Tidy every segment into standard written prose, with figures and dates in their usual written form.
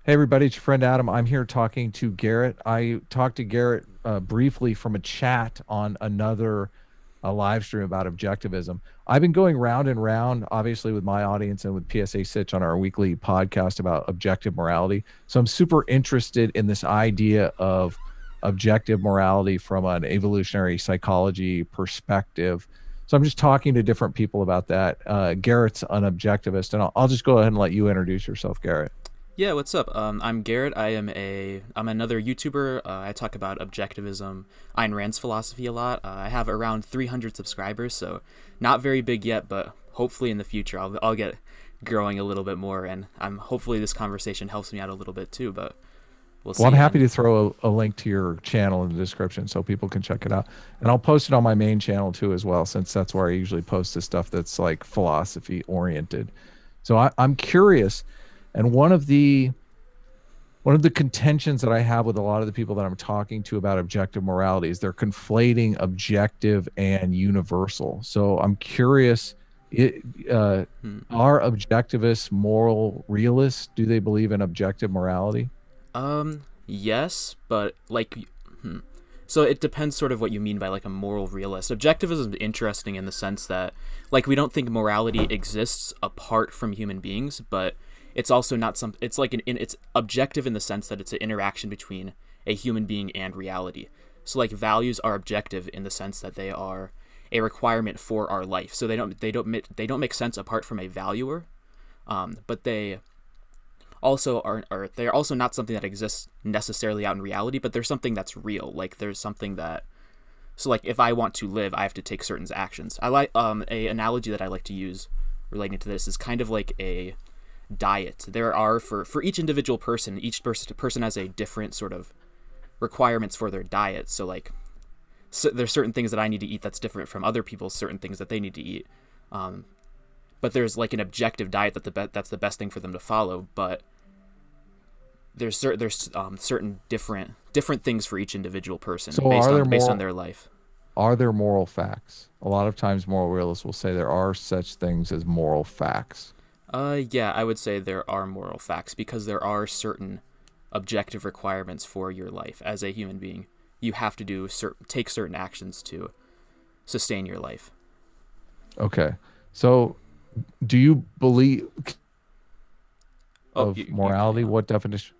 Hey everybody, it's your friend Adam. I'm here talking to Garrett. I talked to Garrett briefly from a chat on another live stream about objectivism. I've been going round and round, obviously, with my audience and with PSA Sitch on our weekly podcast about objective morality. So I'm super interested in this idea of objective morality from an evolutionary psychology perspective. So I'm just talking to different people about that. Garrett's an objectivist, and I'll just go ahead and let you introduce yourself, Garrett. Yeah, what's up? I'm Garrett. I'm another YouTuber. I talk about objectivism, Ayn Rand's philosophy a lot. I have around 300 subscribers, so not very big yet, but hopefully in the future I'll get growing a little bit more, and I'm hopefully this conversation helps me out a little bit too. But we'll Well, I'm see. happy And to throw a link to your channel in the description so people can check it out. And I'll post it on my main channel too, as well, since that's where I usually post the stuff that's like philosophy oriented. So I'm curious, and one of the contentions that I have with a lot of the people that I'm talking to about objective morality is they're conflating objective and universal. So I'm curious, it, uh, hmm. are objectivists moral realists? Do they believe in objective morality? Yes, but hmm. So it depends sort of what you mean by like a moral realist. Objectivism is interesting in the sense that we don't think morality exists apart from human beings, but it's also not some it's like it's objective in the sense that it's an interaction between a human being and reality. So like values are objective in the sense that they are a requirement for our life. So they don't make sense apart from a valuer. But they also are they're also not something that exists necessarily out in reality, but there's something that's real. Like there's something that so like if I want to live, I have to take certain actions. I like a analogy that I like to use relating to this is kind of like a diet. There are for each individual person, each person has a different sort of requirements for their diet. So like there's certain things that I need to eat that's different from other people's certain things that they need to eat. Um, but there's like an objective diet that's the best thing for them to follow. But there's certain different things for each individual person So based on their life. are there moral facts? A lot of times moral realists will say there are such things as moral facts. Yeah, I would say there are moral facts because there are certain objective requirements for your life as a human being. You have to take certain actions to sustain your life. Okay. So do you believe Oh, of you're cutting morality? out. What definition?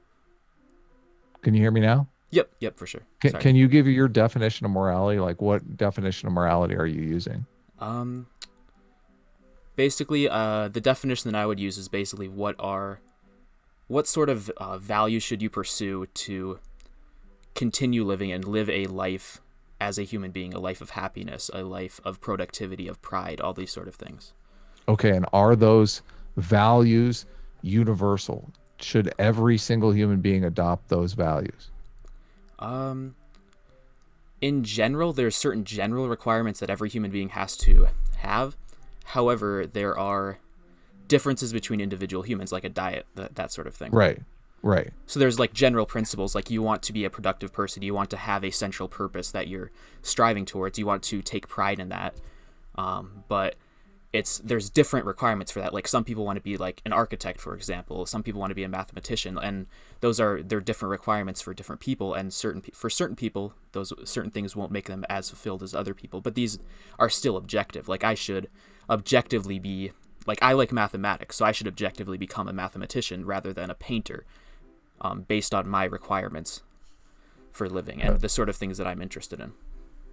Can you hear me now? Yep, for sure. Sorry. Can you give your definition of morality? Like what definition of morality are you using? Um, Basically, the definition that I would use is basically what sort of value should you pursue to continue living and live a life as a human being, a life of happiness, a life of productivity, of pride, all these sort of things. Okay, and are those values universal? Should every single human being adopt those values? Um, in general, there's certain general requirements that every human being has to have. However, there are differences between individual humans, like a diet, that sort of thing. Right, right. So there's like general principles, like you want to be a productive person, you want to have a central purpose that you're striving towards, you want to take pride in that. But there's different requirements for that. Like some people want to be like an architect, for example. Some people want to be a mathematician, and they're different requirements for different people. And for certain people, those certain things won't make them as fulfilled as other people. But these are still objective. Like I should objectively be like I like mathematics, so I should objectively become a mathematician rather than a painter, based on my requirements for living and the sort of things that I'm interested in.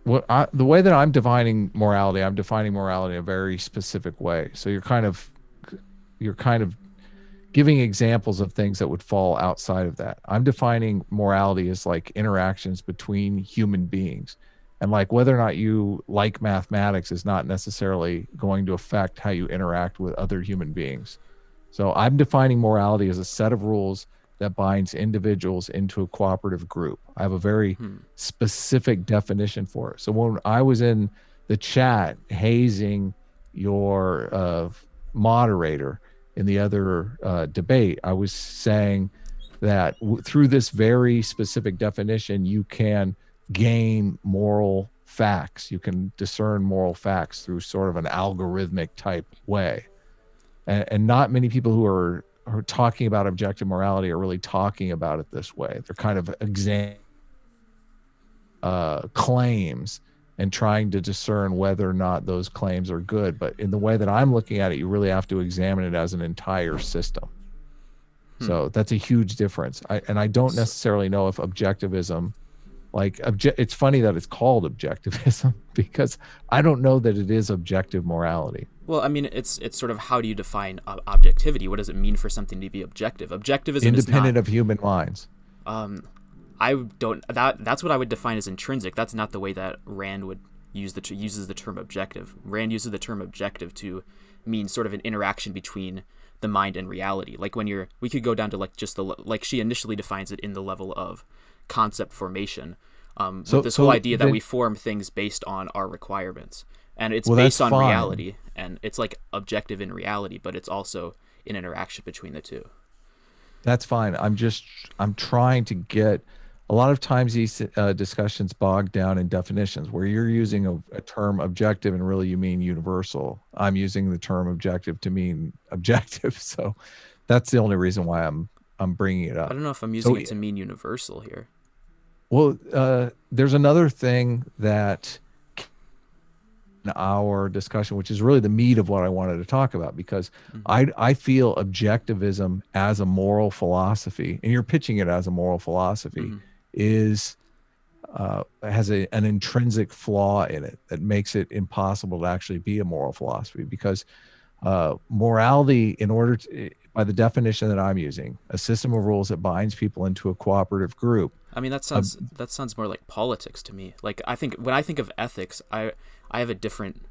The way that I'm defining morality in a very specific way. So you're kind of giving examples of things that would fall outside of that. I'm defining morality as like interactions between human beings. And like whether or not you like mathematics is not necessarily going to affect how you interact with other human beings. So I'm defining morality as a set of rules that binds individuals into a cooperative group. I have a very Hmm. specific definition for it. So when I was in the chat hazing your moderator in the other debate, I was saying that through this very specific definition, you can gain moral facts. You can discern moral facts through sort of an algorithmic type way. And not many people who are are talking about objective morality are really talking about it this way. They're kind of claims and trying to discern whether or not those claims are good. But in the way that I'm looking at it, you really have to examine it as an entire system. Hmm. So that's a huge difference. I don't So, necessarily know if objectivism, it's funny that it's called objectivism because I don't know that it is objective morality. well, I mean, it's sort of how do you define objectivity? What does it mean for something to be objective? Objectivism is not. Independent of human minds. Um, I don't. That's what I would define as intrinsic. That's not the way that Rand would uses the term objective. Rand uses the term objective to mean sort of an interaction between the mind and reality. Like when we could go down to like just like she initially defines it in the level of concept formation. With this whole idea that we form things based on our requirements, and it's based on reality, and it's like objective in reality, but it's also an interaction between the two. That's fine. I'm trying to get a lot of times these discussions bog down in definitions where you're using a term objective and really you mean universal. I'm using the term objective to mean objective. So that's the only reason why I'm bringing it I up. don't know if I'm using it to mean universal here. Well, there's another thing that in our discussion, which is really the meat of what I wanted to talk about, because I feel objectivism as a moral philosophy, and you're pitching it as a moral philosophy, is has an intrinsic flaw in it that makes it impossible to actually be a moral philosophy, because morality, in order to, by the definition that I'm using, a system of rules that binds people into a cooperative group. I mean, that sounds more like politics to me. Like I think when I think of ethics, I have a different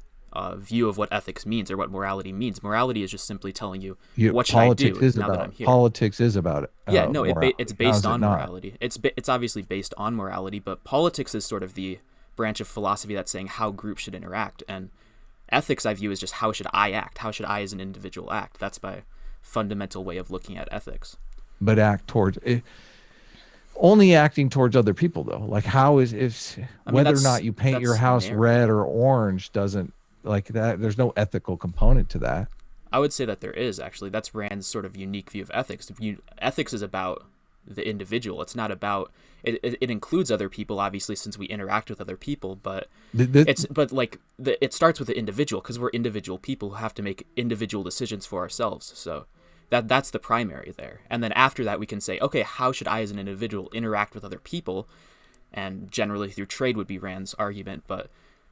view of what ethics means or what morality means. Morality is just simply telling you what should I do now that I'm here. Politics is about it. Yeah, no, it's based on morality. It's obviously based on morality, but politics is sort of the branch of philosophy that's saying how groups should interact, and ethics I view as just how should I act, how should I as an individual act. That's my fundamental way of looking at ethics. But act towards it. Only acting towards other people, though. Like, how is if whether or not you paint your house red or orange doesn't like that? There's no ethical component to that. I would say that there is actually. That's Rand's sort of unique view of ethics. Ethics is about the individual. It's not about it includes other people, obviously, since we interact with other people. But it starts with the individual because we're individual people who have to make individual decisions for ourselves. So. That's the primary there. And then after that, we can say, okay, how should I as an individual interact with other people? And generally through trade would be Rand's argument. But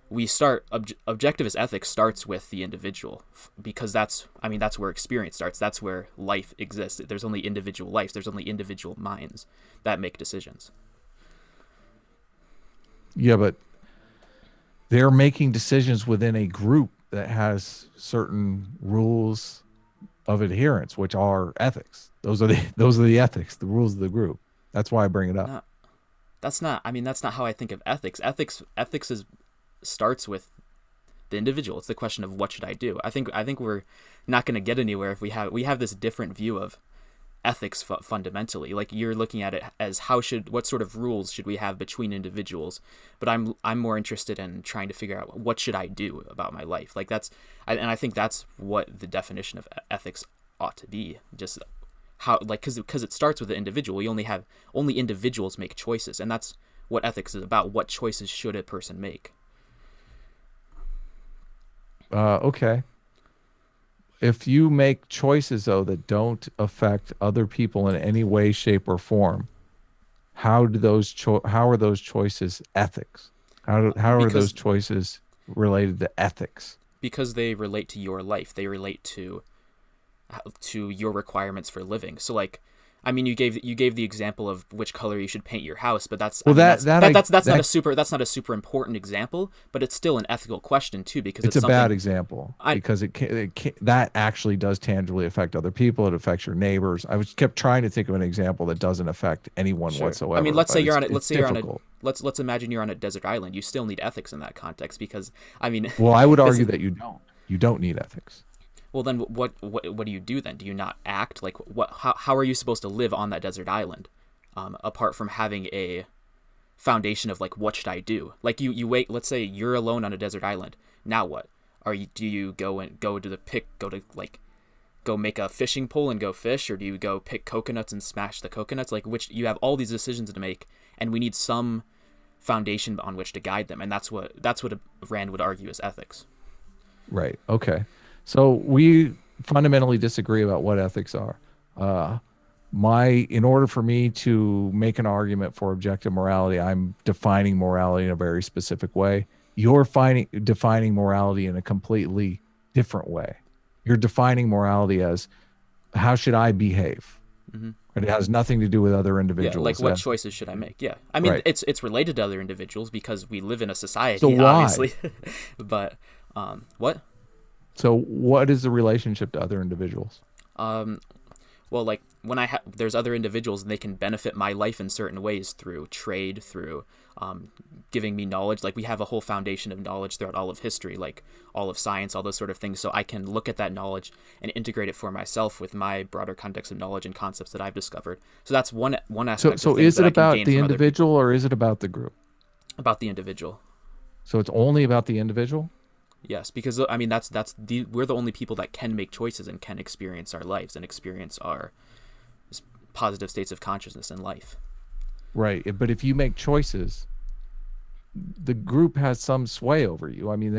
we start, objectivist ethics starts with the individual because that's where experience starts. That's where life exists. There's only individual lives. There's only individual minds that make decisions. Yeah, but they're making decisions within a group that has certain rules of adherence, which are ethics. Those are the ethics, the rules of the group. That's why I bring it up. That's not how I think of ethics. Ethics starts with the individual. It's the question of what should I do. I think we're not going to get anywhere if we have this different view of ethics fundamentally. Like you're looking at it as what sort of rules should we have between individuals, but I'm more interested in trying to figure out what should I do about my life. Like I think that's what the definition of ethics ought to be. Just how, like, because it starts with the individual. Only individuals make choices, and that's what ethics is about. What choices should a person make? Okay. If you make choices, though, that don't affect other people in any way, shape, or form, how are those choices ethics? How are those choices related to ethics? Because they relate to your life. They relate to your requirements for living. So, like, I mean, you gave the example of which color you should paint your house, but that's not a super important example, but it's still an ethical question too, because it's a bad example because that actually does tangibly affect other people. It affects your neighbors. Kept trying to think of an example that doesn't affect anyone whatsoever. I mean, let's imagine you're on a desert island. You still need ethics in that context because, I mean, well, I would argue that you don't need ethics. Well, then what do you do then? Do you not act? Like, how are you supposed to live on that desert island, apart from having a foundation of, like, what should I do? Like, you wait, let's say you're alone on a desert island. Now what? Do you go to go make a fishing pole and go fish, or do you go pick coconuts and smash the coconuts? Like, which you have all these decisions to make, and we need some foundation on which to guide them, and that's what a Rand would argue is ethics. Right. Okay. So we fundamentally disagree about what ethics are. Uh, in order for me to make an argument for objective morality, I'm defining morality in a very specific way. You're defining morality in a completely different way. You're defining morality as how should I behave? Mm-hmm. But it has nothing to do with other Yeah, individuals. like what choices should I make? Yeah, I mean Right. it's related to other individuals because we live in a society, So why? obviously. But what? So what is the relationship to other individuals? Well, like when there's other individuals and they can benefit my life in certain ways through trade, through giving me knowledge. Like we have a whole foundation of knowledge throughout all of history, like all of science, all those sort of things. So I can look at that knowledge and integrate it for myself with my broader context of knowledge and concepts that I've discovered. So that's one aspect. So of things is it that I can about gain the from other individual or is it about the group? people. About the individual? So it's only about the individual? Yes, because I mean we're the only people that can make choices and can experience our lives and experience our positive states of consciousness in life. Right. But if you make choices, the group has some sway over you. I mean,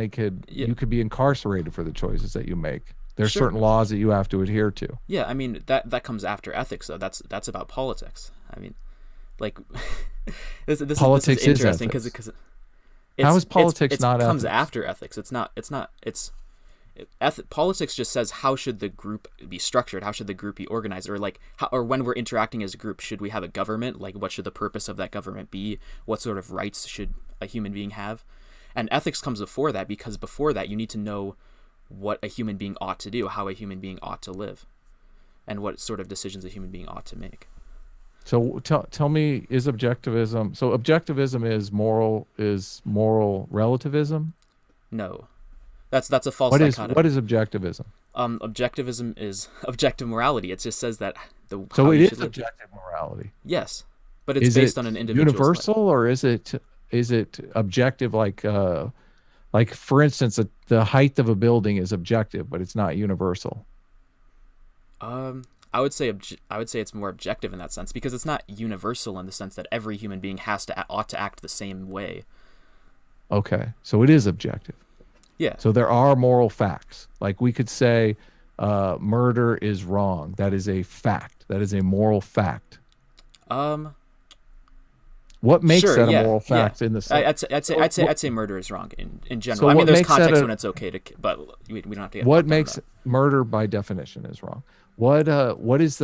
you could be incarcerated for the choices that you make. There's Sure. certain laws that you have to adhere to. Yeah, I mean that comes after ethics, though. That's about politics. I mean, like this Politics is is interesting ethics. because How is politics not it comes ethics? after ethics. Politics just says how should the group be structured, how should the group be organized, or like or when we're interacting as a group, should we have a government? Like what should the purpose of that government be? What sort of rights should a human being have? And ethics comes before that, because before that you need to know what a human being ought to do, how a human being ought to live, and what sort of decisions a human being ought to make. So tell me, is objectivism? So objectivism is moral relativism? No, that's a false What dichotomy. is objectivism? Objectivism is objective morality. It just says that So how it you is should live. objective morality. Yes, but it's Is based it on an individual's universal or is it objective? Like for instance, the height of a building is objective, but it's not universal. I would say it's more objective in that sense, because it's not universal in the sense that every human being ought to act the same way. Okay, so it is objective. Yeah. So there are moral facts. Like we could say, murder is wrong. That is a fact. That is a moral fact. What makes Sure, that a yeah, moral fact yeah. in the sense? I'd say murder is wrong in general. So I mean, what there's makes that context a- when it's okay to, but we don't have to get What bogged down makes with murder by definition is wrong? What is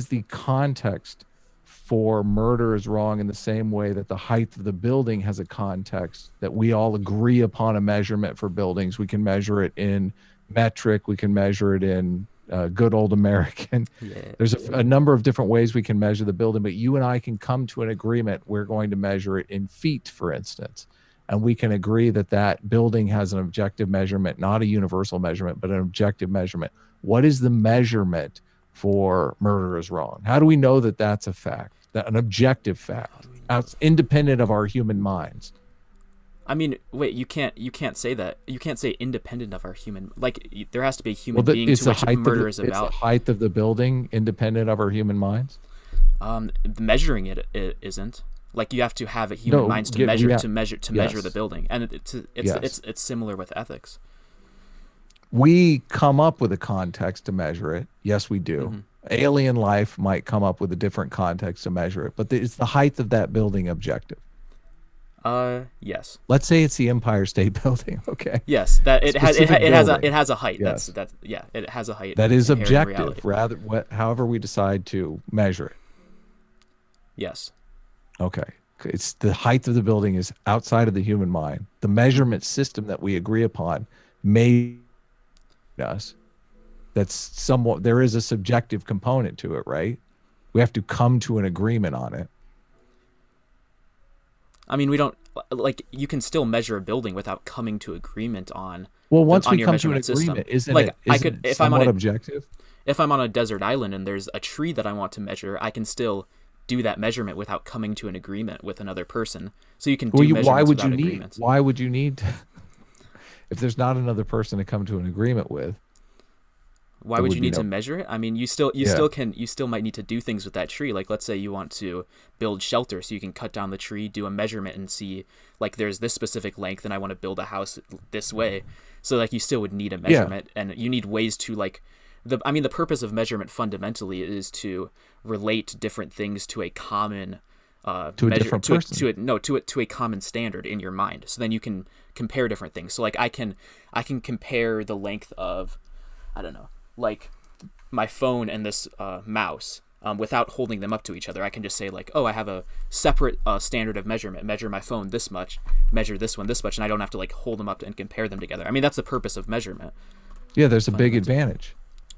the context for murder is wrong in the same way that the height of the building has a context that we all agree upon a measurement for buildings? We can measure it in metric. We can measure it in good old American. that. Yeah. There's a number of different ways we can measure the building, but you and I can come to an agreement. We're going to measure it in feet, for instance, and we can agree that that building has an objective measurement, not a universal measurement, but an objective measurement. What is the measurement for murder is wrong? How do we know that that's a fact, that an objective fact, it's independent of our human minds? I mean, wait, you can't say that. You can't say independent of our human. Like there has to be a human being Is to the which height murder of is the, is the about. height of the building independent of our human minds? Measuring it isn't. Like you have to have a human minds to measure Yes. the building, and it's similar with ethics. We come up with a context to measure it. Yes, we do. Mm-hmm. Alien life might come up with a different context to measure it, but it's the height of that building objective. Yes. Let's say it's the Empire State Building. Okay. Yes, that it has Specific it has building. it has a height. Yes. It has a height. That is inherent in objective, reality. however we decide to measure it. Yes. Okay. It's the height of the building is outside of the human mind. The measurement system that we agree upon made us. That's somewhat, there is a subjective component to it, right? We have to come to an agreement on it. I mean, we don't like you can still measure a building without coming to agreement on. Well, once on we your come to an measurement system. agreement, isn't Like, it, I isn't could- it if I'm on somewhat a- objective? If I'm on a desert island and there's a tree that I want to measure, I can still do that measurement without coming to an agreement with another person. So you can do measurements without agreements. Why would you need to, if there's not another person to come to an agreement with? Why There would would you be need to no. measure it? I mean, you Yeah. still can, you still might need to do things with that tree. Like, let's say you want to build shelter, so you can cut down the tree, do a measurement, and see, like, there's this specific length, and I want to build a house this way. So like, you still would need a Yeah. measurement, and you need ways to like, the purpose of measurement fundamentally is to relate different things to a common To a measure, different person. to a common standard in your mind. So then you can compare different things. So like, I can compare the length of, I don't know, like my phone and this mouse, without holding them up to each other. I can just say like, oh, I have a separate standard of measurement. Measure my phone this much, measure this one this much, and I don't have to like hold them up and compare them together. I mean, that's the purpose of measurement. Yeah, there's a big Fundamentally. advantage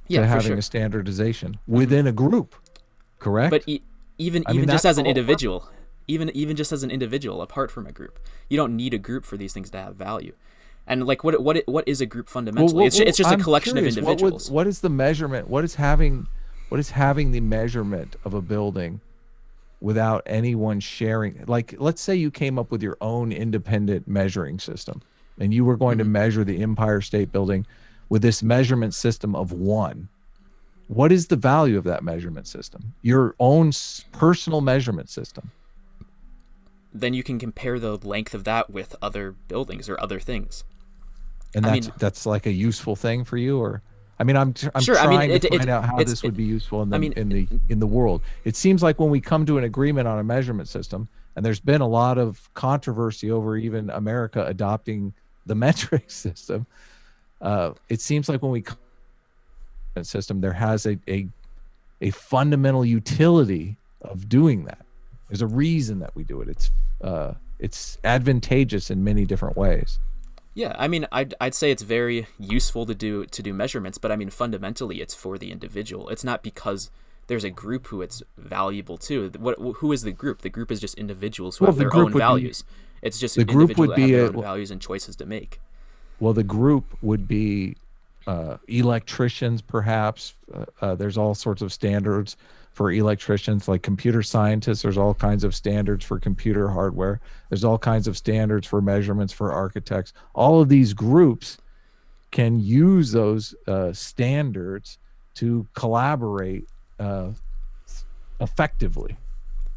Yeah, to for having sure. a standardization within a group, But correct? even I mean, just that's as the an whole purpose. individual, even just as an individual, apart from a group, you don't need a group for these things to have value. And like, what is a group fundamentally? It's just a I'm collection curious, of individuals. what is the measurement? What is having the measurement of a building without anyone sharing? Like, let's say you came up with your own independent measuring system and you were going to Mhm. measure the Empire State Building with this measurement system of one. What is the value of that measurement system? Your own personal measurement system. Then you can compare the length of that with other buildings or other things. And I mean, that's like a useful thing for you, or I mean, I'm sure. I mean, trying to find out how this would be useful I mean, in the world. It seems like when we come to an agreement on a measurement system, and there's been a lot of controversy over even America adopting the metric system. It seems like when we come to a system, there has a fundamental utility of doing that. There's a reason that we do it. It's advantageous in many different ways. yeah. I mean, I'd say it's very useful to do measurements, but I mean, fundamentally, it's for the individual. It's not because there's a group who it's valuable to. Who is the group? The group is just individuals who Well, have the their group own would be values. It's just the group individuals would that have be their a own values and choices to make. well, the group would be electricians, perhaps. There's all sorts of standards for electricians, like computer scientists. There's all kinds of standards for computer hardware. There's all kinds of standards for measurements for architects. All of these groups can use those standards to collaborate uh, effectively.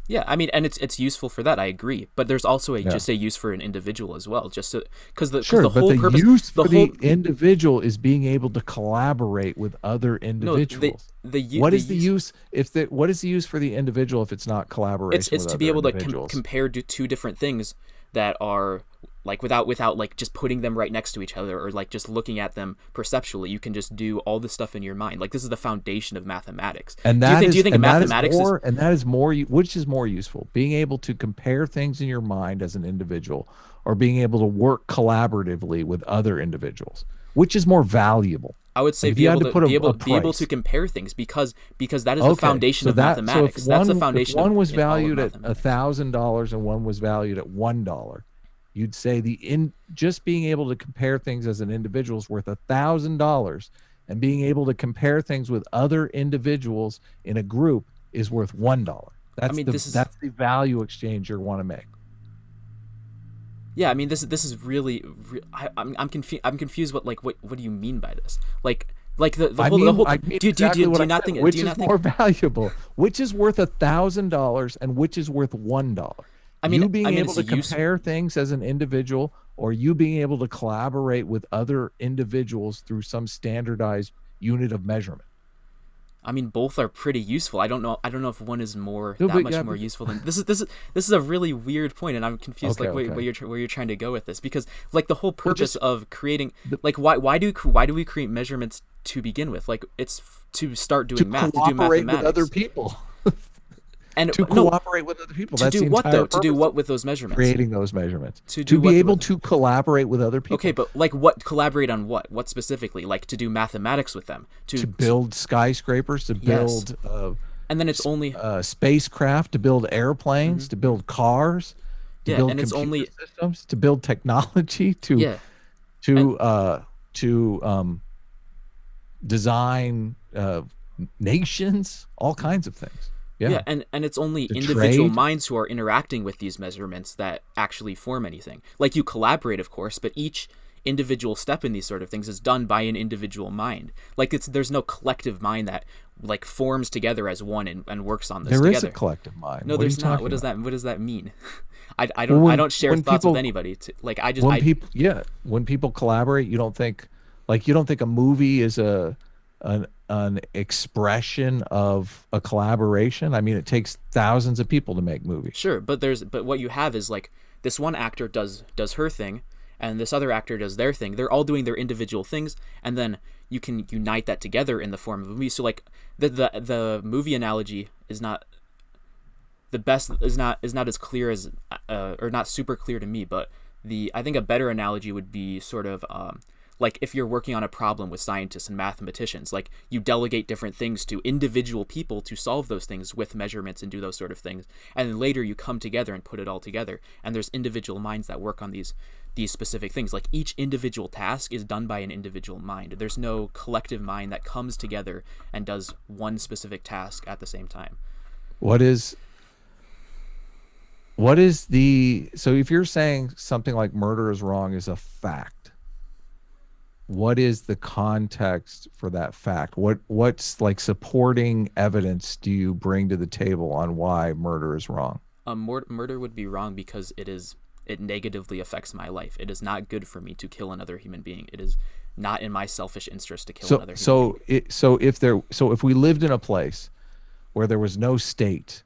Yeah, I mean, and it's useful for that. I agree, but there's also Yeah. just a use for an individual as well, just so because Sure, the but whole the purpose, use the for whole the individual is being able to collaborate with other no individuals. the What the is the use what is the use for the individual if it's not collaboration it's with to be other able to individuals? compare two different things that are like without like just putting them right next to each other or like just looking at them perceptually. You can just do all this stuff in your mind. Like, this is the foundation of mathematics. And Do you think mathematics is that is more which is more useful, being able to compare things in your mind as an individual or being able to work collaboratively with other individuals? Which is more valuable? I would Like say if you had to put a be able to price. compare things because that is the Okay, foundation so of that so mathematics. That's the foundation if one of was in all of valued at mathematics. $1,000 and one was valued at $1, you'd say just being able to compare things as an individual is worth $1,000, and being able to compare things with other individuals in a group is worth $1. I mean, this is That's the value exchange you want to make. yeah. I mean, this is really. I'm confused. I'm confused. What do you mean by this? Like the whole the whole. I mean Do exactly do what you I not said. think? Which Do you is not think? more valuable? Which is worth $1,000 and which is worth $1? I mean, You being able it's to compare things as an individual, or you being able to collaborate with other individuals through some standardized unit of measurement. I mean, both are pretty useful. I don't know. I don't know if one is No, that but much yeah, more but- useful than this is a really weird point, and I'm confused Okay, like okay. where you're trying to go with this, because like the whole Well, purpose just of creating the, like why do we create measurements to begin with? Like, it's to start to doing math, to do cooperate with other mathematics, people. and To no, cooperate with other people. to That's do the what entire though? To do purpose what of with those measurements? creating those measurements. To To do be what able with to collaborate with other people. okay, but like what collaborate on what? What specifically? Like to do mathematics with them To build skyscrapers, to yes, build and then it's only spacecraft, to build airplanes, mhm. to build cars, to Yeah, build and it's computer only systems, to build technology, yeah, and to design nations, all kinds of things. yeah, Yeah, and it's only to individual trade. minds who are interacting with these measurements that actually form anything. Like, you collaborate, of course, but individual step in these sort of things is done by an individual mind. Like there's no collective mind that like forms together as one and works on this There is a together. collective mind. No, What are you there's not. talking about? What does that mean? Well, I don't share when thoughts with people anybody. Like I just when I people yeah, when people collaborate, you don't think a movie is an expression of a collaboration? I mean, it takes thousands of people to make movies. Sure, but what you have is like this one actor does her thing, and this other actor does their thing. They're all doing their individual things, and then you can unite that together in the form of a movie. So like the movie analogy is not the best, is not as clear as or not super clear to me, but the I think a better analogy would be sort of like if you're working on a problem with scientists and mathematicians, like you delegate different things to individual people to solve those things with measurements and do those sort of things, and then later you come together and put it all together, and there's individual minds that work on these specific things. Like each individual task is done by an individual mind. There's no collective mind that comes together and does one specific task at the same time. What is so if you're saying something like murder is wrong is a fact, what is the context for that fact? What's like supporting evidence do you bring to the table on why murder is wrong? Murder would be wrong because it negatively affects my life. It is not good for me to kill another human being. It is not in my selfish interest to kill another human being. So if we lived in a place where there was no state,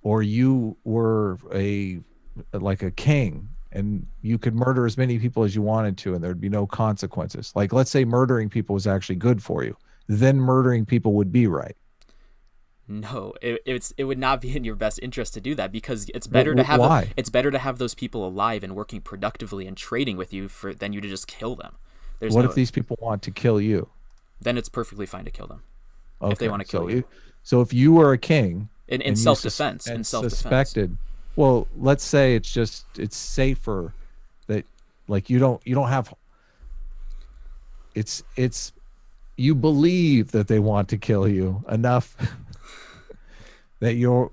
or you were like a king and you could murder as many people as you wanted to and there'd be no consequences. Like let's say murdering people was actually good for you, then murdering people would be right. No, it would not be in your best interest to do that, because it's better to have Why? it's better to have those people alive and working productively and trading with you than you to just kill them. What if these people want to kill you? Then it's perfectly fine to kill them if they Okay, want to kill you. So if you were a king In self-defense, suspected, well, let's say it's safer that like you don't have it's you believe that they want to kill you enough that you're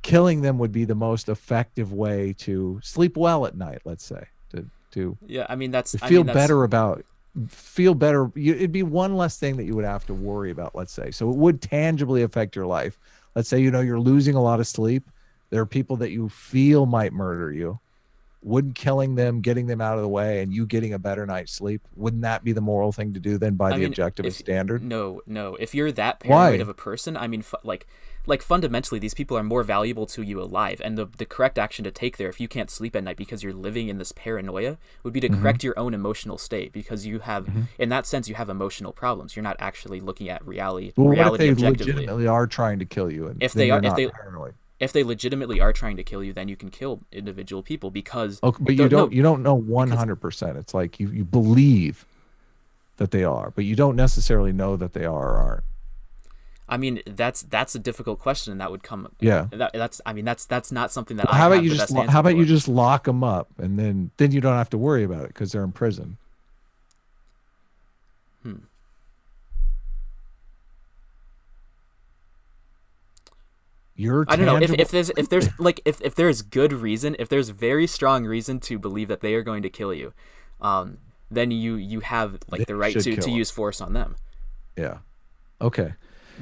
killing them would be the most effective way to sleep well at night, let's say, to Yeah, I mean that's feel better. It'd be one less thing that you would have to worry about, let's say. So it would tangibly affect your life. Let's say, you're losing a lot of sleep. There are people that you feel might murder you. Wouldn't killing them, getting them out of the way, and you getting a better night's sleep, wouldn't that be the moral thing to do then by the objectivist standard? No. If you're that paranoid Why? of a person, I mean, like fundamentally, these people are more valuable to you alive, and the correct action to take there, if you can't sleep at night because you're living in this paranoia, would be to correct your own emotional state, because you have, in that sense, you have emotional problems. You're not actually looking at reality. Well, what if they objectively. legitimately are trying to kill you, and If then they are, you're not paranoid? if they legitimately are trying to kill you, then you can kill individual people, because. Okay, but you don't know 100%. It's like you believe that they are, but you don't necessarily know that they are or aren't. I mean, that's a difficult question, and that would come. Yeah. That's not something that Well, I how have about you the just best answer how about for. you just lock them up, and then you don't have to worry about it because they're in prison. I don't know if there's good reason, if there's very strong reason to believe that they are going to kill you, then you have like the right to use force on them. Yeah. Okay.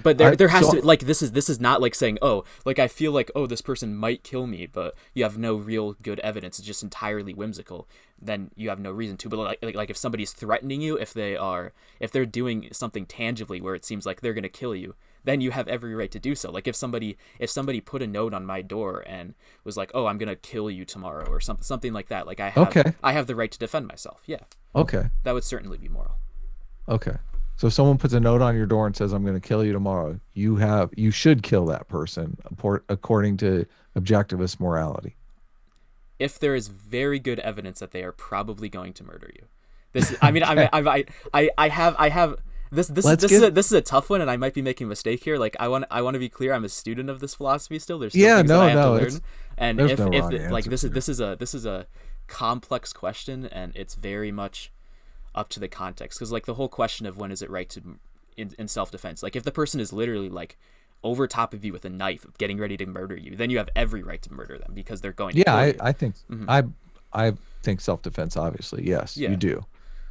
But there has to, like, this is not like saying, oh, like I feel like, oh, this person might kill me, but you have no real good evidence. It's just entirely whimsical. Then you have no reason to. But like if somebody's threatening you, if they're doing something tangibly where it seems like they're gonna kill you, then you have every right to do so. Like if somebody put a note on my door and was like, oh, I'm gonna kill you tomorrow, or something like that. Like I have the right to defend myself. Yeah. Okay. That would certainly be moral. Okay. So if someone puts a note on your door and says, I'm going to kill you tomorrow, you should kill that person according to objectivist morality. If there is very good evidence that they are probably going to murder you. This is a tough one, and I might be making a mistake here. Like I want to be clear, I'm a student of this philosophy still. There's still things that I have to learn. And this is a complex question, and it's very much up to the context, because like the whole question of when is it right to in self-defense, like if the person is literally like over top of you with a knife getting ready to murder you, then you have every right to murder them because they're going to kill you. I think I think self-defense, obviously, yes, you do.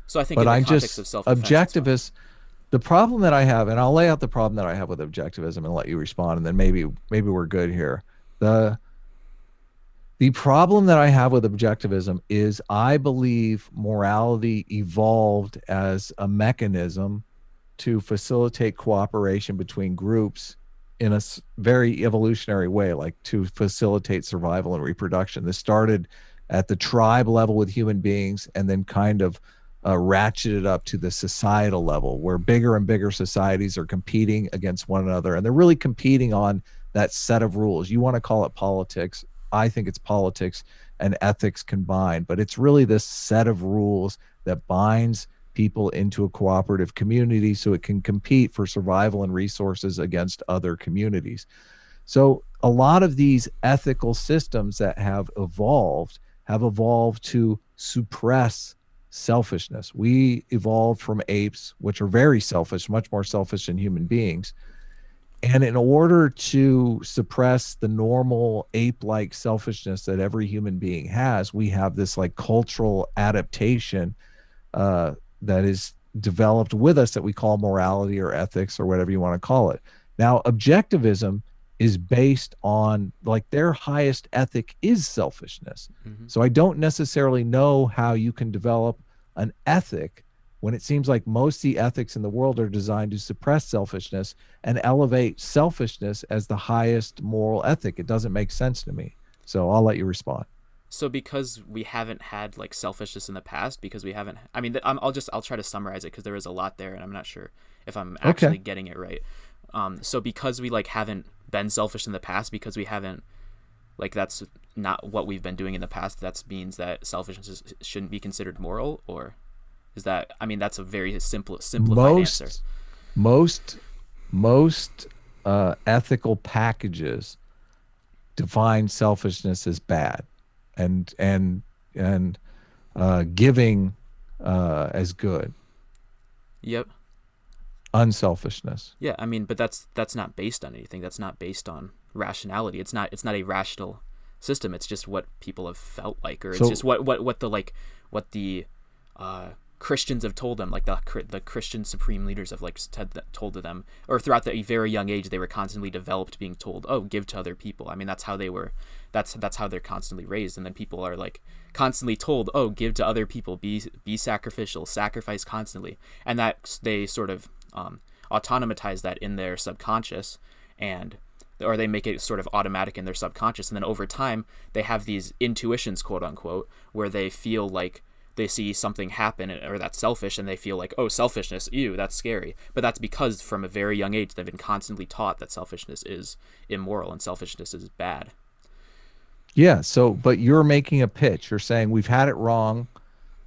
So I think But in the I'm context of just self-defense, it's fine. objectivist. The problem that I have, and I'll lay out the problem that I have with objectivism and let you respond, and then maybe we're good here. The the problem that I have with objectivism is I believe morality evolved as a mechanism to facilitate cooperation between groups in a very evolutionary way, like to facilitate survival and reproduction. This started at the tribe level with human beings and then kind of ratcheted up to the societal level where bigger and bigger societies are competing against one another. And they're really competing on that set of rules. You want to call it politics. I think it's politics and ethics combined, but it's really this set of rules that binds people into a cooperative community so it can compete for survival and resources against other communities. So a lot of these ethical systems that have evolved to suppress selfishness. We evolved from apes, which are very selfish, much more selfish than human beings. And in order to suppress the normal ape like selfishness that every human being has, we have this like cultural adaptation that is developed with us that we call morality or ethics or whatever you want to call it. Now, objectivism is based on like their highest ethic is selfishness. Hmm. So I don't necessarily know how you can develop an ethic when it seems like most of the ethics in the world are designed to suppress selfishness and elevate selfishness as the highest moral ethic. It doesn't make sense to me. So I'll let you respond. So because we haven't had like selfishness in the past, because we haven't, I mean, I'll try to summarize it because there is a lot there, and I'm not sure if I'm Okay. actually getting it right. So because we like haven't been selfish in the past, because we haven't like that's not what we've been doing in the past, that means that shouldn't be considered moral, or is that? I mean, that's a very simplified answer. Most most most ethical packages define selfishness as bad and giving as good, Yep. unselfishness. Yeah, I mean, but that's not based on anything. That's not based on rationality. It's not a rational system. It's just what people have felt like, or it's So just what the like what the Christians have told them, like the Christian supreme leaders have like told to them, or throughout the very young age they were constantly developed, being told, oh, give to other people. I mean, that's how they were. That's how they're constantly raised, and then people are like constantly told, oh, give to other people, be sacrificial, sacrifice constantly, and that they sort of autonomatize that in their subconscious, and or they make it sort of automatic in their subconscious, and then over time they have these intuitions, quote unquote, where they feel like they see something happen or that's selfish, and they feel like, oh, selfishness, ew, that's scary. But that's because from a very young age they've been constantly taught that selfishness is immoral and selfishness is bad. yeah, so but you're making a pitch. You're saying we've had it wrong.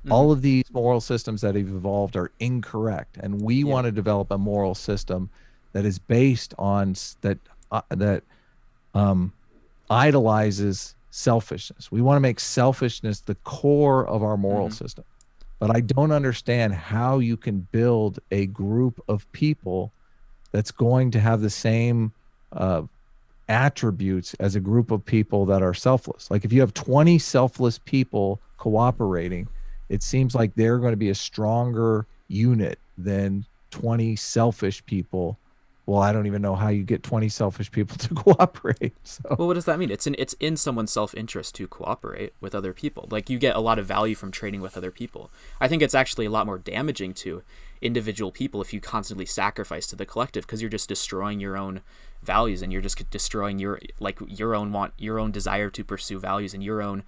Hmm. All of these moral systems that have evolved are incorrect, and we Yeah. want to develop a moral system that is based on that um, idolizes selfishness. We want to make selfishness the core of our moral Hmm. system. But I don't understand how you can build a group of people that's going to have the same uh, attributes as a group of people that are selfless. Like if you have 20 selfless people cooperating, it seems like they're going to be a stronger unit than 20 selfish people. Well, I don't even know how you get 20 selfish people to cooperate. So, Well, what does that mean? It's in someone's self-interest to cooperate with other people. Like, you get a lot of value from trading with other people. I think it's actually a lot more damaging to individual people if you constantly sacrifice to the collective, because you're just destroying your own values, and you're just destroying your own desire to pursue values, and your own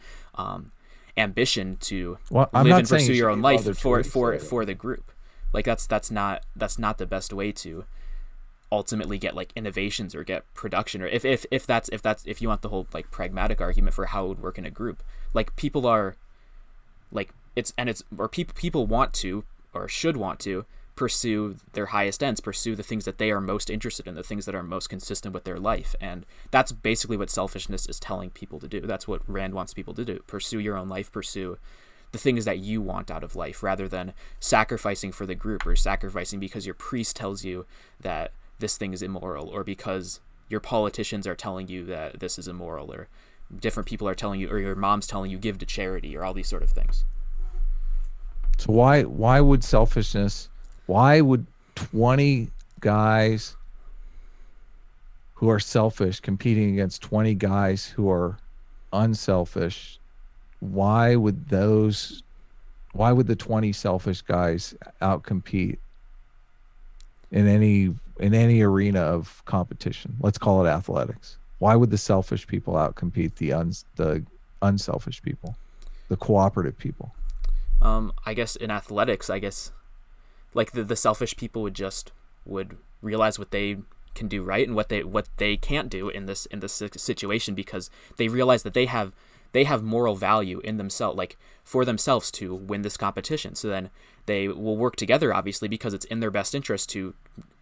ambition to well, I'm live not and saying pursue you your should own give life other for choice. for the group. Like, that's not the best way to ultimately get like innovations or get production, or if you want the whole like pragmatic argument for how it would work in a group. Like, people are like it's or people want to, or should want to, pursue their highest ends, pursue the things that they are most interested in, the things that are most consistent with their life. And that's basically what selfishness is telling people to do. That's what Rand wants people to do: pursue your own life, pursue the things that you want out of life, rather than sacrificing for the group, or sacrificing because your priest tells you that this thing is immoral, or because your politicians are telling you that this is immoral, or different people are telling you, or your mom's telling you give to charity, or all these sort of things. So why would selfishness? Why would 20 guys who are selfish competing against 20 guys who are unselfish? Why would those? Why would the 20 selfish guys outcompete in any arena of competition? Let's call it athletics. Why would the selfish people outcompete the unselfish people, the cooperative people? I guess in athletics, I guess like the selfish people would realize what they can do right and what they can't do in this situation, because they realize that they have moral value in themselves, like for themselves, to win this competition. So then they will work together, obviously, because it's in their best interest to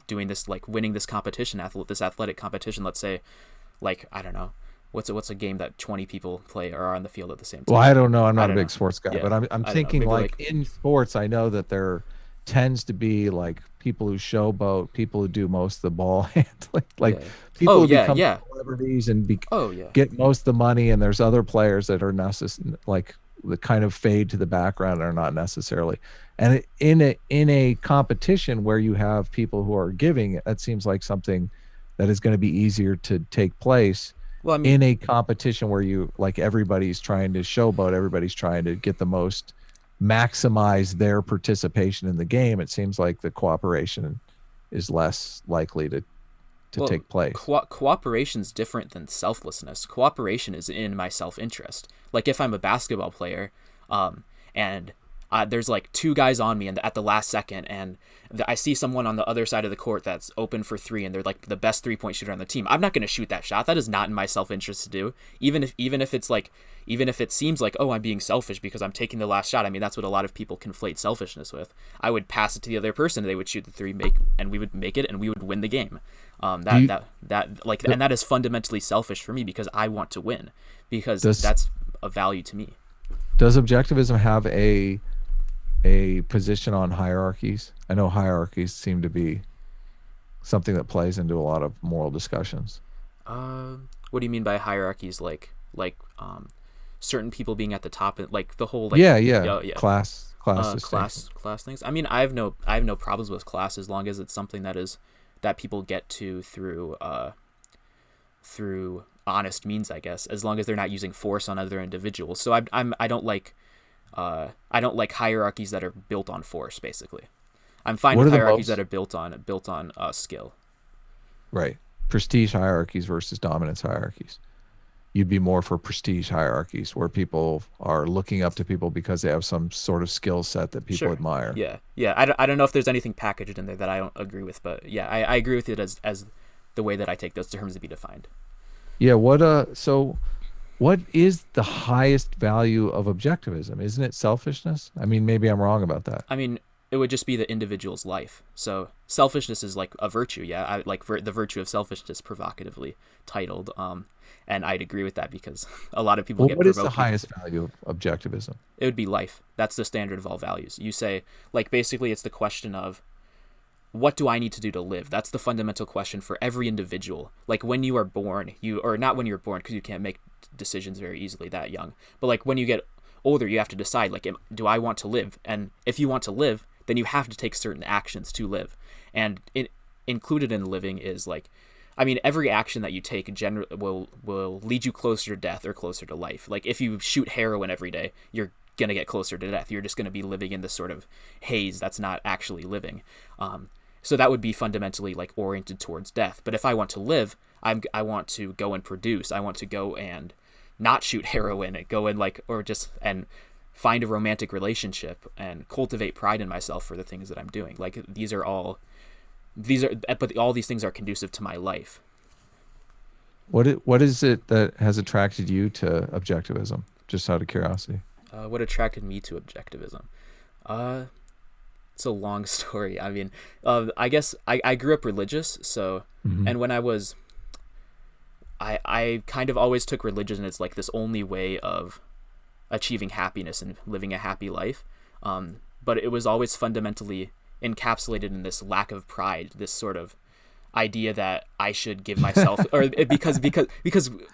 doing this, like winning this competition, this athletic competition. Let's say, like, I don't know, what's a game that 20 people play or are on the field at the same Well, time? I don't know. I'm I not a don't big know. sports guy, Yeah, but I'm I don't know. thinking Maybe like like, in sports, I know that there tends to be like people who showboat, people who do most of the ball handling, like yeah. people Oh who yeah, become yeah. celebrities and Oh yeah. get most of the money, and there's other players that are necessary, like the kind of fade to the background are not necessarily. And in a competition where you have people who are giving, that seems like something that is going to be easier to take place Well, I mean, in a competition where you like everybody's trying to showboat, everybody's trying to get the most maximize their participation in the game. It seems like the cooperation is less likely to well, take place. cooperation's different than selflessness. Cooperation is in my self-interest. Like if I'm a basketball player, and there's like two guys on me and at the last second, and I see someone on the other side of the court that's open for three, and they're like the best 3-point shooter on the team. I'm not going to shoot that shot. That is not in my self-interest to do. Even if it's like, even if it seems like, oh, I'm being selfish because I'm taking the last shot. I mean, that's what a lot of people conflate selfishness with. I would pass it to the other person, they would shoot the three, and we would make it, and we would win the game. Do you And that is fundamentally selfish for me because I want to win, because does that's a value to me. does objectivism have a position on hierarchies? I know hierarchies seem to be something that plays into a lot of moral discussions. What do you mean by hierarchies? Like certain people being at the top, and like the whole like, Yeah, yeah. yeah, yeah, Class distinction. class things. I mean, I have no problems with class as long as it's something that people get to through honest means, I guess, as long as they're not using force on other individuals. So I don't like hierarchies that are built on force. Basically, I'm fine What with are the hierarchies that most are built on skill. right prestige hierarchies versus dominance hierarchies? You'd be more for prestige hierarchies where people are looking up to people because they have some sort of skill set that people Sure. admire. Yeah. Yeah. I don't know if there's anything packaged in there that I don't agree with, but yeah, I agree with it as the way that I take those terms to be defined. Yeah, so what is the highest value of objectivism? Isn't it selfishness? I mean, maybe I'm wrong about that. I mean, it would just be the individual's life. So selfishness is like a virtue. Yeah. I like the virtue of selfishness, provocatively titled. And I'd agree with that because a lot of people Well, get what is the provoked. highest value of objectivism? It would be life. That's the standard of all values. You say, like, basically it's the question of, what do I need to do to live? That's the fundamental question for every individual. Like when you are born, or not when you're born, because you can't make decisions very easily that young, but like when you get older, you have to decide, like, do I want to live? And if you want to live, then you have to take certain actions to live. And included in living is like, I mean, every action that you take generally will lead you closer to death or closer to life. Like if you shoot heroin every day, you're gonna get closer to death. You're just gonna be living in this sort of haze that's not actually living. So that would be fundamentally like oriented towards death. But if I want to live, I want to go and produce. I want to go and not shoot heroin and go and like, or just and find a romantic relationship and cultivate pride in myself for the things that I'm doing. Like but all these things are conducive to my life. What is it that has attracted you to objectivism? Just out of curiosity. What attracted me to objectivism? Uh, it's a long story. I mean, I guess I grew up religious, so, Hmm. and when I kind of always took religion as like this only way of achieving happiness and living a happy life. But it was always fundamentally encapsulated in this lack of pride, this sort of idea that I should give myself, or because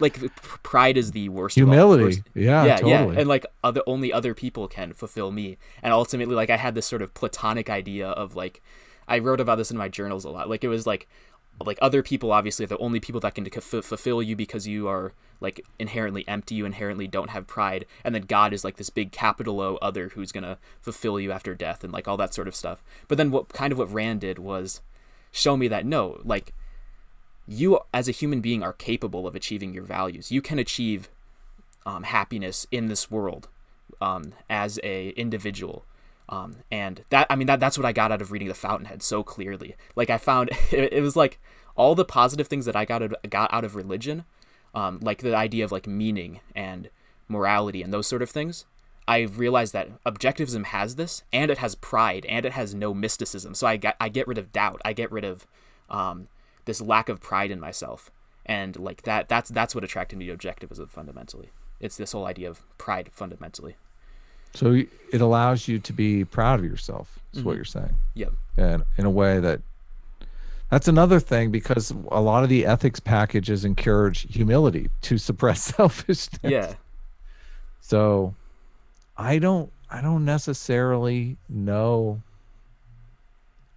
like pride is the worst of all Humility. worst. Yeah, Yeah, totally. and like only other people can fulfill me, and ultimately like I had this sort of platonic idea of like, I wrote about this in my journals a lot. Like it was like other people obviously are the only people that can fulfill you because you are like inherently empty, you inherently don't have pride, and then God is like this big capital O other who's gonna fulfill you after death and like all that sort of stuff. But then what Rand did was show me that no, like you as a human being are capable of achieving your values. You can achieve happiness in this world as a individual. And that, I mean, that's what I got out of reading The Fountainhead so clearly. Like I found it was like all the positive things that I got out of religion, like the idea of like meaning and morality and those sort of things. I realized that objectivism has this, and it has pride, and it has no mysticism. So I get rid of doubt. I get rid of this lack of pride in myself, and like that's what attracted me to objectivism fundamentally. It's this whole idea of pride fundamentally. So it allows you to be proud of yourself, is what Mm-hmm. you're saying. Yep. And in a way that's another thing, because a lot of the ethics packages encourage humility to suppress selfishness. Yeah. So I don't necessarily know.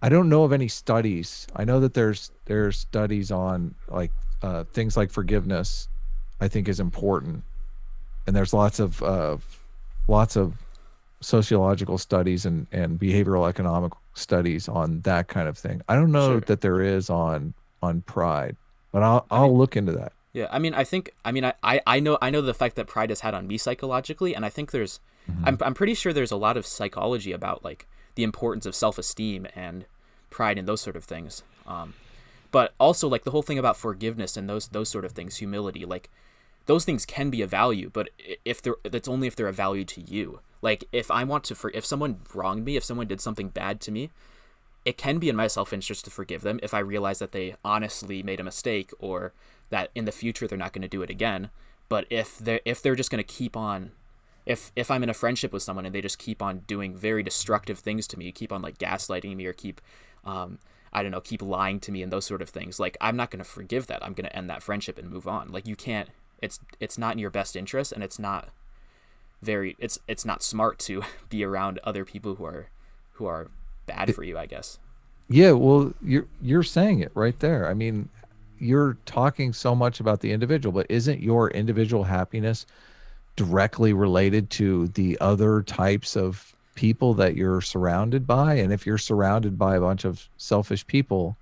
I don't know of any studies. I know that there's studies on like things like forgiveness, I think is important. And there's lots of sociological studies and behavioral economic studies on that kind of thing. I don't know Sure. that there is on pride, but I mean, I'll look into that. yeah. I mean, I know the effect that pride has had on me psychologically, and I think Mhm. I'm pretty sure there's a lot of psychology about like the importance of self-esteem and pride and those sort of things. But also like the whole thing about forgiveness and those sort of things, humility, like those things can be a value, but if they're that's only if they're a value to you. Like if I want to if someone wronged me, if someone did something bad to me, it can be in my self-interest to forgive them if I realize that they honestly made a mistake, or that in the future they're not going to do it again. But if they're just going to keep on, if I'm in a friendship with someone and they just keep on doing very destructive things to me, keep on like gaslighting me, or keep I don't know, keep lying to me and those sort of things, like I'm not going to forgive that. I'm going to end that friendship and move on. Like you can't, it's not in your best interest, and it's not smart to be around other people who are bad for you, I guess. Yeah, well, you're saying it right there. I mean, you're talking so much about the individual, but isn't your individual happiness directly related to the other types of people that you're surrounded by? And if you're surrounded by a bunch of selfish people,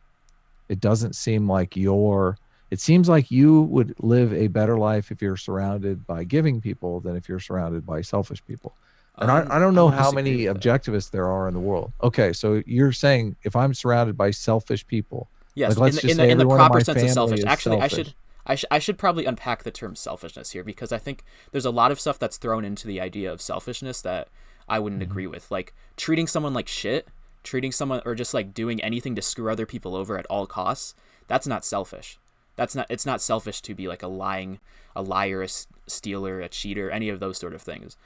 it doesn't seem like it seems like you would live a better life if you're surrounded by giving people than if you're surrounded by selfish people. And I don't I know would how disagree many with that. objectivists there are in the world. Okay, so you're saying if I'm surrounded by selfish people, like Yes, in let's the just in the say in the everyone in proper my sense of family selfish. is Actually, I should selfish. I should probably unpack the term selfishness here, because I think there's a lot of stuff that's thrown into the idea of selfishness that I wouldn't Mhm. agree with. Like treating someone like shit, treating someone, or just like doing anything to screw other people over at all costs. That's not selfish. It's not selfish to be like a liar, stealer, a cheater, any of those sort of things.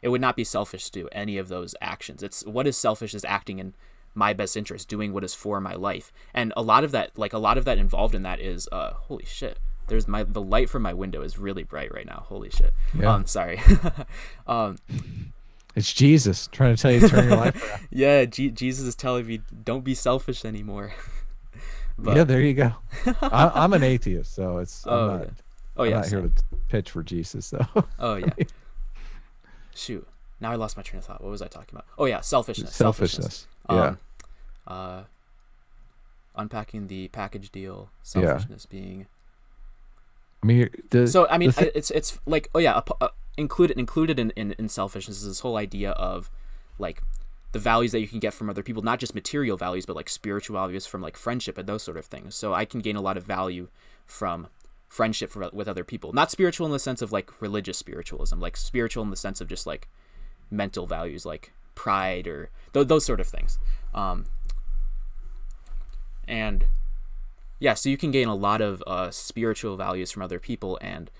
It would not be selfish to do any of those actions. It's what is selfish is acting in my best interest, doing what is for my life. And a lot of that involved in that is holy shit. There's the light from my window is really bright right now. Holy shit. Yeah. Sorry. um It's Jesus trying to tell you to turn your life around. yeah, Jesus is telling me don't be selfish anymore. Yeah, But there you go. I'm an atheist, so it's oh yeah. Oh I'm yeah, not here same. to pitch for Jesus though. Oh yeah. Shoot. Now I lost my train of thought. What was I talking about? Oh yeah, selfishness. Selfishness. Yeah. Um uh Unpacking the package deal, Yeah. selfishness being. I mean, So I mean, the thing. it's like, oh yeah, included in selfishness is this whole idea of like the values that you can get from other people, not just material values, but like spiritual values from like friendship and those sort of things. So I can gain a lot of value from friendship with other people, not spiritual in the sense of like religious spiritualism, like spiritual in the sense of just like mental values, like pride or those sort of things. And yeah, so you can gain a lot of spiritual values from other people, and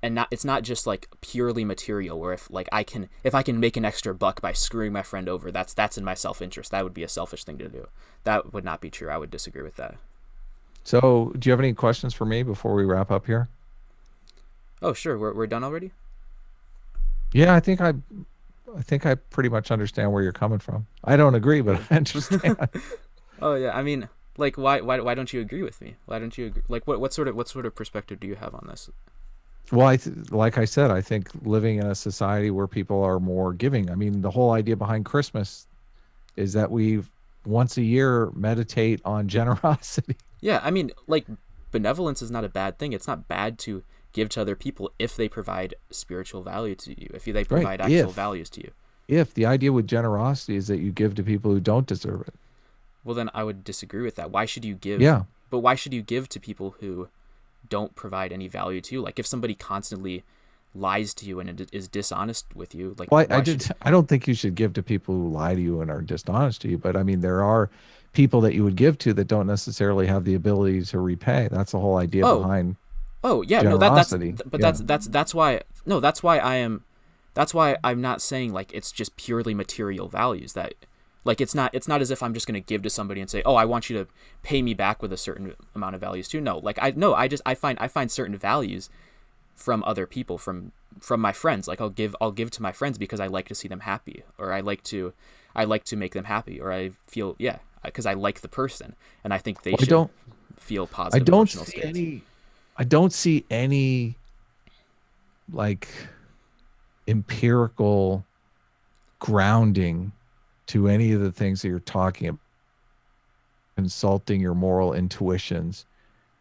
not, it's not just like purely material, where if I can make an extra buck by screwing my friend over, that's in my self-interest. That would be a selfish thing to do. That would not be true. I would disagree with that. So, do you have any questions for me before we wrap up here? Oh, sure. We're done already? Yeah, I think I pretty much understand where you're coming from. I don't agree, but Good. I understand. Oh, yeah. I mean, like, why don't you agree with me? Why don't you agree? Like, what sort of perspective do you have on this? Well, like I said, I think living in a society where people are more giving. I mean, the whole idea behind Christmas is that we once a year meditate on generosity. Yeah, I mean, like, benevolence is not a bad thing. It's not bad to give to other people if they provide spiritual value to you, if they Right. provide actual values to you. If the idea with generosity is that you give to people who don't deserve it. Well, then I would disagree with that. Why should you give? Yeah. But why should you give to people who don't provide any value to you? Like, if somebody constantly lies to you and is dishonest with you, like, Well, why should? I don't think you should give to people who lie to you and are dishonest to you, but I mean, there are people that you would give to that don't necessarily have the ability to repay. That's the whole idea Oh, behind oh, yeah, no, generosity. but Yeah. that's why no, that's why I am, that's why I'm not saying like it's just purely material values that, like, it's not as if I'm just gonna give to somebody and say, oh, I want you to pay me back with a certain amount of values too. No, like, I find certain values from other people, from my friends. Like, I'll give to my friends because I like to see them happy, or I like to make them happy, or I feel, yeah, because I like the person and I think they Well, should feel I positive don't emotional see states. I don't see any like empirical grounding to any of the things that you're talking about, consulting your moral intuitions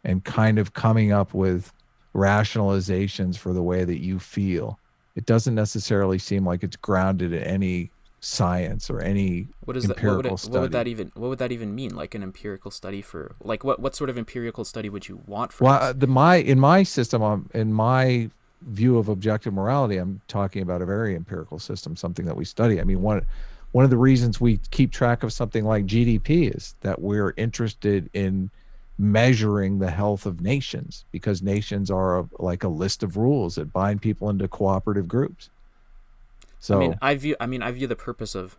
and kind of coming up with rationalizations for the way that you feel. It doesn't necessarily seem like it's grounded in any science or any What is that? empirical study. What would that even mean? Like, an empirical study for, like, what sort of empirical study would you want from Well, us? the my in my system, in my view of objective morality, I'm talking about a very empirical system, something that we study. I mean, one of the reasons we keep track of something like GDP is that we're interested in measuring the health of nations because nations are like a list of rules that bind people into cooperative groups. So, I view the purpose of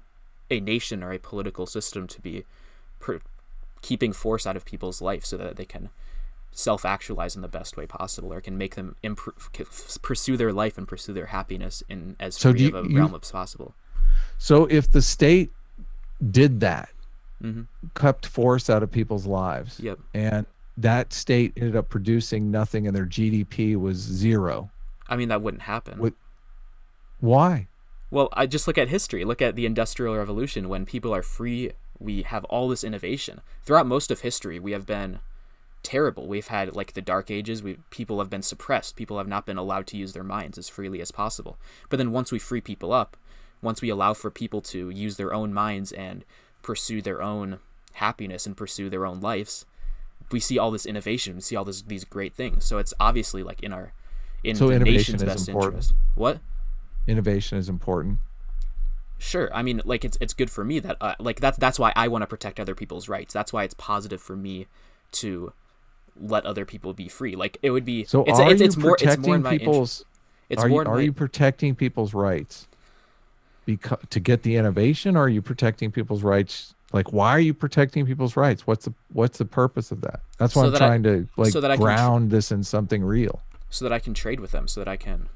a nation or a political system to be per- keeping force out of people's life so that they can self-actualize in the best way possible, or can make them pursue their life and pursue their happiness in as so free do of a realm as possible. so if the state did that, Mm-hmm. kept force out of people's lives, Yep. and that state ended up producing nothing and their GDP was zero. I mean, that wouldn't happen. What, why? Well, I just look at history. Look at the Industrial Revolution. When people are free, we have all this innovation. Throughout most of history, we have been terrible. We've had, like, the Dark Ages. People have been suppressed. People have not been allowed to use their minds as freely as possible. But then once we free people up, once we allow for people to use their own minds and pursue their own happiness and pursue their own lives, we see all this innovation. We see all these great things. So it's obviously, like, in So the innovation nation's is best important. interest. What? Innovation is important. Sure. I mean, like, it's good for me that, like, that's why I want to protect other people's rights. That's why it's positive for me to let other people be free. Like, it would be, So are you it's more in protecting my interest. people's It's more in are my you protecting people's rights because to get the innovation, or are you protecting people's rights? Like, why are you protecting people's rights? What's the purpose of that? That's why so I'm that I trying to like so that I can ground this in something real. so that I can trade with them, so that I can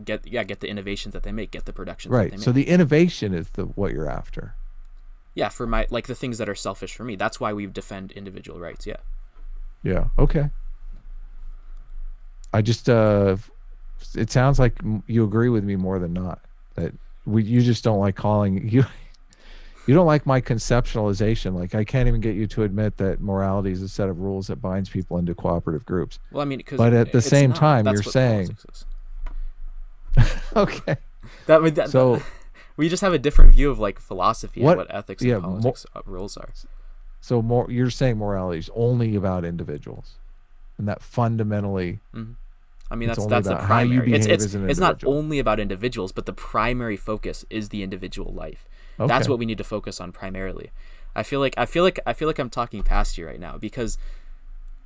get the innovations that they make, get the productions that they Right. So make. the innovation is the what you're after. Yeah, for my, like, the things that are selfish for me. That's why we defend individual rights. Yeah. Yeah. Okay. I just it sounds like you agree with me more than not that you just don't like calling you don't like my conceptualization. Like I can't even get you to admit that morality is a set of rules that binds people into cooperative groups. Well, I mean, because But at the it's same not. time, you're That's what saying, politics is. okay, That so we just have a different view of, like, philosophy and what? what ethics and Yeah, politics rules are. so more. You're saying morality is only about individuals, and that fundamentally, Hmm. I mean, it's that's only the about how you primary. It's behave it's as an it's not individual. only about individuals, but the primary focus is the individual life. That's Okay. what we need to focus on primarily. I feel like I'm talking past you right now, because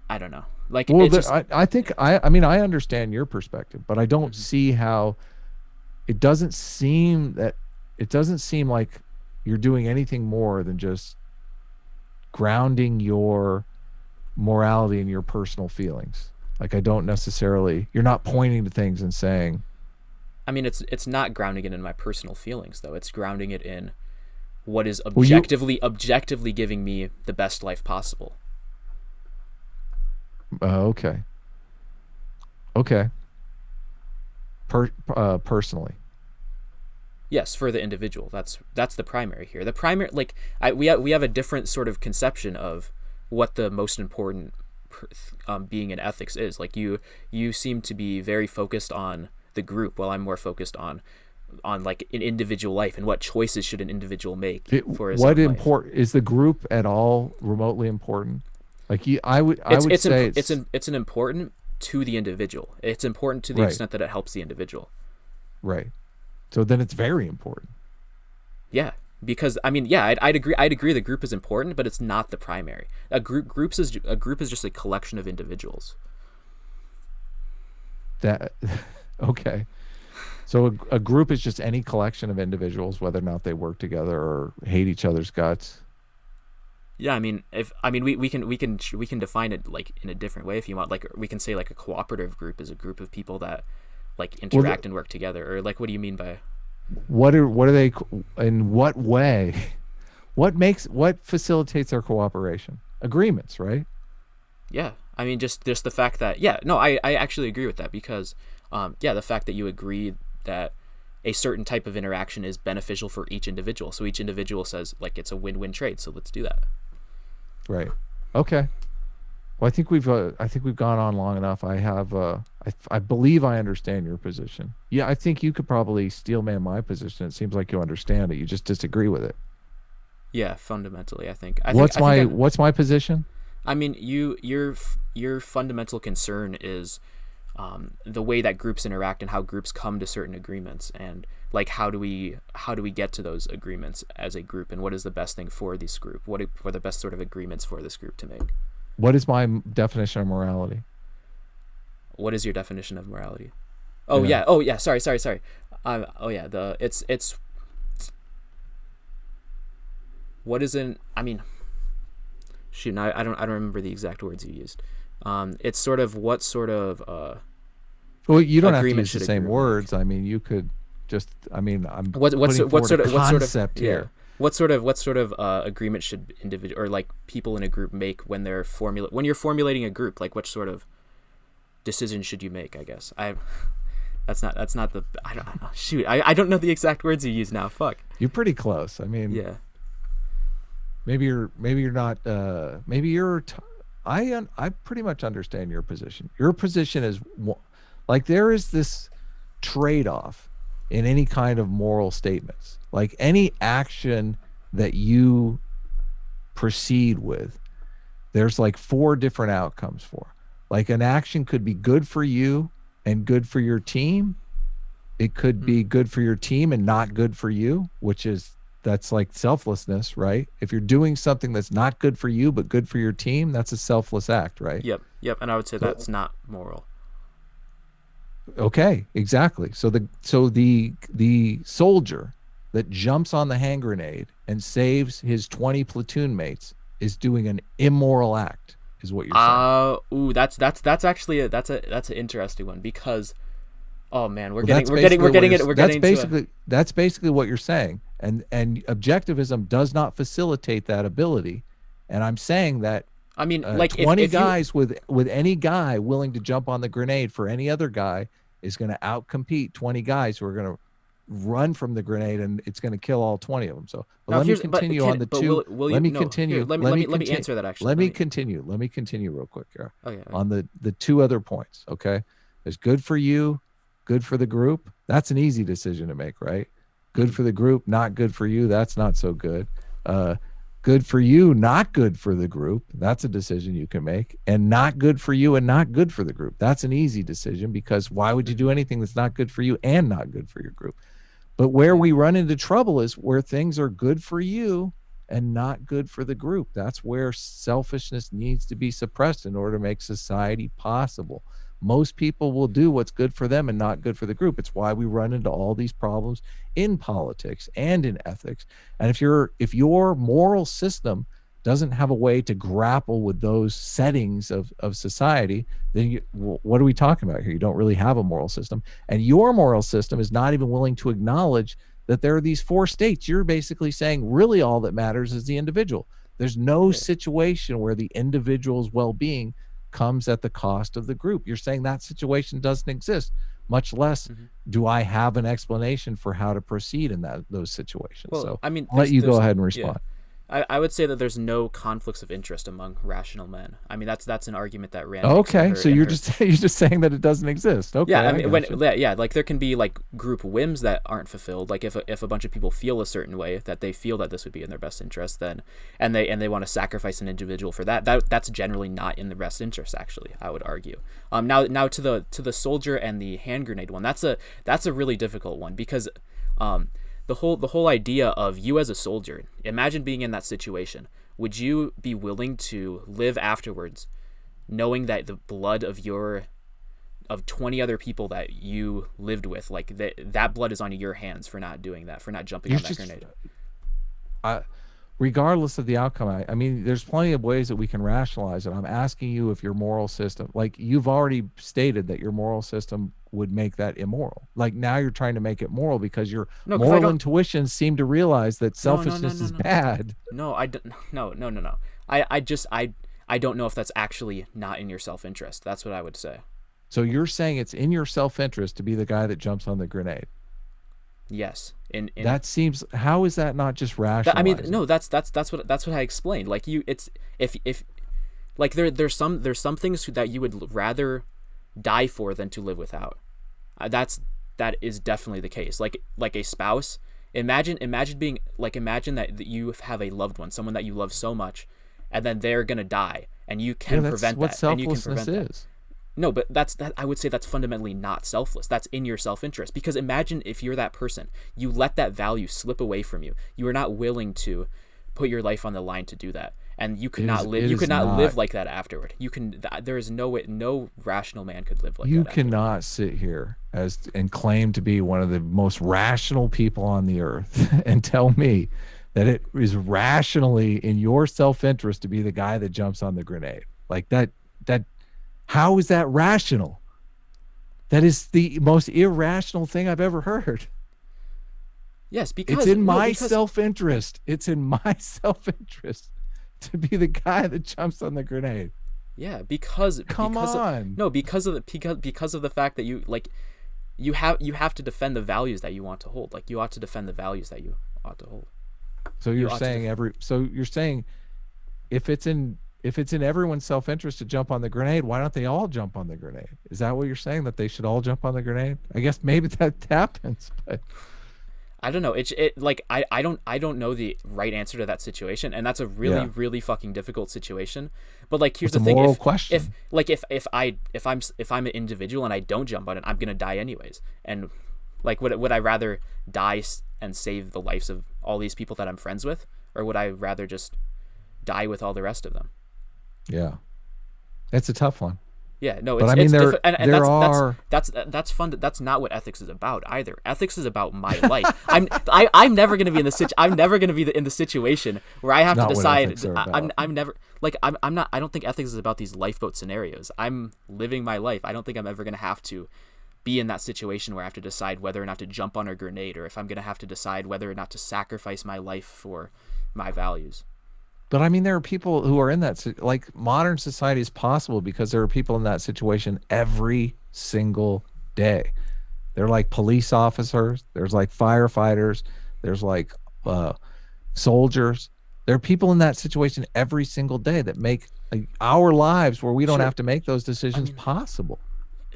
I don't know. Like, Well, it just, I think I mean I understand your perspective, but I don't mhm. see how it doesn't seem that it doesn't seem like you're doing anything more than just grounding your morality in your personal feelings. Like I don't necessarily, you're not pointing to things and saying, I mean, it's not grounding it in my personal feelings though. It's grounding it in what is well, you, objectively giving me the best life possible. okay, okay, personally, Yes, for the individual. That's the primary here. The primary, like we have a different sort of conception of what the most important being in ethics is. Like you seem to be very focused on the group, while I'm more focused on like an individual life and what choices should an individual make for his what own life. important is the group at all remotely important? Like I It's would say it's an important to the individual. It's important to the right, extent that it helps the individual. right. So then it's very important. Yeah, because I mean, yeah, I'd agree. I'd agree the group is important, but it's not the primary. A group is just a collection of individuals. That okay. So a group is just any collection of individuals, whether or not they work together or hate each other's guts. Yeah, I mean, if I mean we can define it like in a different way if you want. Like we can say like a cooperative group is a group of people that like Well, interact and work together. Or like, what do you mean by? what are they? In what way? What facilitates their cooperation? Agreements, right? Yeah, I mean, just the fact that yeah, no, I actually agree with that because yeah, the fact that you agree that a certain type of interaction is beneficial for each individual. So each individual says like it's a win-win trade. So let's do that. Right. Okay. Well, I think we've gone on long enough. I believe I understand your position. Yeah, I think you could probably steelman my position. It seems like you understand it. You just disagree with it. Yeah, fundamentally, I think What's my position? I mean, your fundamental concern is the way that groups interact and how groups come to certain agreements, and like how do we get to those agreements as a group, and what is the best thing for this group? What are the best sort of agreements for this group to make? What is my definition of morality? What is your definition of morality? Oh Yeah. yeah. Oh yeah. Sorry. Oh yeah. It's what isn't. I mean, shoot. I don't remember the exact words you used. It's sort of what sort of Well, you don't have to agreement use the should a same group make? words. I mean, you could just. I mean, I'm What's putting forward a what sort of concept yeah. here. What sort of agreement should individual or like people in a group make when when you're formulating a group? Like what sort of decision should you make? I guess that's not the I don't shoot I don't know the exact words you use now. Fuck. You're pretty close. I mean, Yeah. maybe you're not. Maybe you're. I pretty much understand your position. Your position is like there is this trade off in any kind of moral statements. Like any action that you proceed with, there's like four different outcomes for. Like an action could be good for you and good for your team. It could Mm. be good for your team and not good for you, which is that's like selflessness, right? If you're doing something that's not good for you but good for your team, that's a selfless act, right? Yep. And I would say So that's not moral. okay, exactly. So the soldier that jumps on the hand grenade and saves his 20 platoon mates is doing an immoral act, is what you're saying. Ooh, that's actually that's an interesting one because oh man, Well, that's basically we're getting into a that's basically what you're saying. And objectivism does not facilitate that ability. And I'm saying that I mean, like 20 if you guys with any guy willing to jump on the grenade for any other guy is going to outcompete 20 guys who are going to run from the grenade and it's going to kill all 20 of them. So, but now let me here's but continue on can the but two. will you Let me no here continue. let me answer that actually. Let me continue. Let me continue real quick here Okay. on the two other points. Okay. There's good for you, good for the group. That's an easy decision to make, right? Good Mhm. for the group, not good for you. That's not so good. Uh, Good for you, not good for the group. That's a decision you can make. And not good for you and not good for the group. That's an easy decision because why would you do Mhm. anything that's not good for you and not good for your group? But where Yeah. we run into trouble is where things are good for you and not good for the group. That's where selfishness needs to be suppressed in order to make society possible. Most people will do what's good for them and not good for the group. It's why we run into all these problems in politics and in ethics. And if your moral system doesn't have a way to grapple with those settings of society, then what are we talking about here? You don't really have a moral system. And your moral system is not even willing to acknowledge that there are these four states. You're basically saying really all that matters is the individual. There's no Yeah. situation where the individual's well-being comes at the cost of the group. You're saying that situation doesn't exist, much less Mm-hmm. do I have an explanation for how to proceed in those situations. Well, So I mean, I'll let you go ahead and yeah. respond. I would say that there's no conflicts of interest among rational men. I mean, that's an argument that Rand makes Okay, so in you're her. just saying that it doesn't exist. Yeah, Okay, I I mean, got you. like there can be like group whims that aren't fulfilled. Like if a bunch of people feel a certain way that they feel that this would be in their best interest, then and they want to sacrifice an individual for that's generally not in the best interest. Actually, I would argue. Now to the soldier and the hand grenade one, that's a really difficult one because the whole idea of you as a soldier, imagine being in that situation. Would you be willing to live afterwards knowing that the blood of 20 other people that you lived with, like that blood is on your hands for not doing that, for not jumping You're on that just grenade? regardless of the outcome, I mean, there's plenty of ways that we can rationalize it. I'm asking you if your moral system, like you've already stated that your moral system would make that immoral. Like now you're trying to make it moral because your No, because I moral don't. intuitions seem to realize that No, no, no, selfishness no, is no. bad. No, I don't. No, no, no, no. I don't know if that's actually not in your self interest. That's what I would say. So you're saying it's in your self-interest to be the guy that jumps on the grenade. Yes. In That seems, how is that not just I mean, rationalizing? no, that's what I explained. Like it's if like there's some things that you would rather die for than to live without. That is definitely the case. Like a spouse. Imagine being like imagine that you have a loved one, someone that you love so much, and then they're gonna die, and you Yeah, can that's prevent what that, and you can selflessness prevent that. is. No, but I would say that's fundamentally not selfless. That's in your self-interest. Because imagine if you're that person, you let that value slip away from you. You are not willing to put your life on the line to do that, and you could not live. It You is could not not. live like that afterward. You can. There is no way. No rational man could live like You that afterward. cannot sit here and claim to be one of the most rational people on the earth and tell me that it is rationally in your self-interest to be the guy that jumps on the grenade. Like that how is that rational? That is the most irrational thing I've ever heard. Yes, It's because in no, my because self-interest. It's in my self-interest to be the guy that jumps on the grenade. yeah, because Come because of, on. no, because of the fact that you have to defend the values that you want to hold. Like you ought to defend the values that you ought to hold. So You you're ought to saying if it's in everyone's self-interest to jump on the grenade, why don't they all jump on the grenade? Is that what you're saying, that they should all jump on the grenade? I guess maybe that happens, but I don't know. It like I don't know the right answer to that situation, and that's a really yeah, really fucking difficult situation. But like here's it's a the thing: moral if question. like if I'm an individual and I don't jump on it, I'm gonna die anyways. And like would I rather die and save the lives of all these people that I'm friends with, or would I rather just die with all the rest of them? Yeah, it's a tough one. Yeah, no, But it's I mean, it's there and there are that's fun. That's not what ethics is about either. Ethics is about my life. I'm never gonna be in the I'm never gonna be in the situation where I have to not what decide. ethics are I'm never like I'm not. I don't think ethics is about these lifeboat scenarios. I'm living my life. I don't think I'm ever gonna have to be in that situation where I have to decide whether or not to jump on a grenade, or if I'm gonna have to decide whether or not to sacrifice my life for my values. But I mean, there are people who are in like modern society is possible because there are people in that situation every single day. They're like police officers, there's like firefighters, there's like soldiers. There are people in that situation every single day that make like, our lives where we don't Sure. have to make those I decisions mean, possible.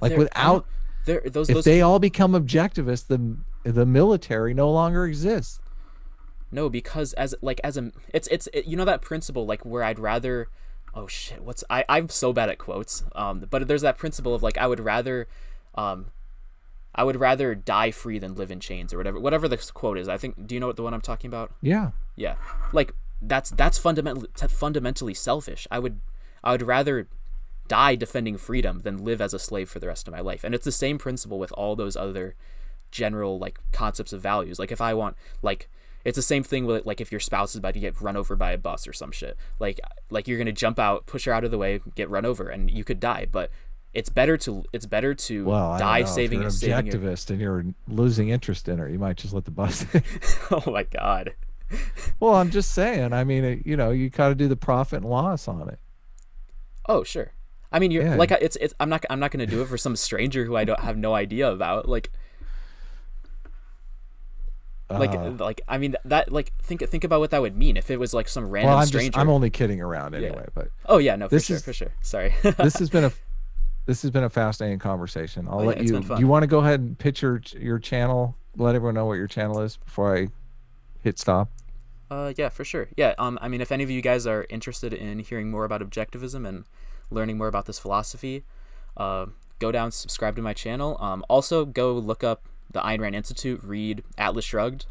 Like there. I don't. without, There. if they all become objectivists, the military no longer exists. No, because as a you know that principle like where I'd rather, oh shit, I'm so bad at quotes, but there's that principle of like um I would rather die free than live in chains, or whatever the quote is. I think, do you know what the one I'm talking about? Yeah. Yeah, like that's fundamentally selfish. I would rather die defending freedom than live as a slave for the rest of my life. And it's the same principle with all those other general like concepts of values. Like if I want like It's the same thing with like if your spouse is about to get run over by a bus or some shit. Like you're gonna jump out, push her out of the way, get run over, and you could die. But it's better to Well, I don't die know. If you're an saving your. objectivist and you're losing interest in her, you might just let the bus. Oh my god. Well, I'm just saying. I mean, you got to do the profit and loss on it. Oh sure. I mean, you're Yeah. like it's. I'm not gonna do it for some stranger who I don't have no idea about. Like I mean that like think about what that would mean if it was like some random well, stranger. I'm only kidding around Yeah. anyway. But Oh yeah, no, this is for sure. Sorry. this has been a this has been a fascinating conversation. I'll Oh yeah, let it's you. been Do fun. you want to go ahead and pitch your channel? Let everyone know what your channel is before I hit stop. Yeah, for sure. Yeah. I mean, if any of you guys are interested in hearing more about objectivism and learning more about this philosophy, go down, subscribe to my channel. Also go look up the Ayn Rand Institute. Read Atlas Shrugged.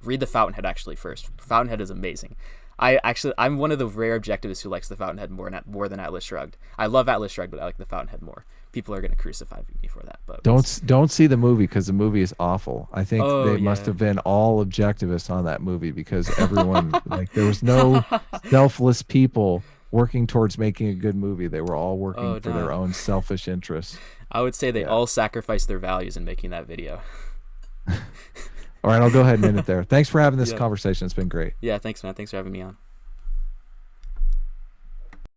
Read the Fountainhead actually first. Fountainhead is amazing. I'm one of the rare objectivists who likes the Fountainhead more than Atlas Shrugged. I love Atlas Shrugged, but I like the Fountainhead more. People are gonna crucify me for that, but Don't see the movie because the movie is awful. I think oh they must yeah. have been all objectivists on that movie because everyone like there was no selfless people working towards making a good movie. They were all working Oh for their no. own selfish interests. I would say they Yeah. all sacrificed their values in making that video. All right, I'll go ahead and end it there. Thanks for having this Yeah. conversation. It's been great. Yeah. Thanks, man. Thanks for having me on.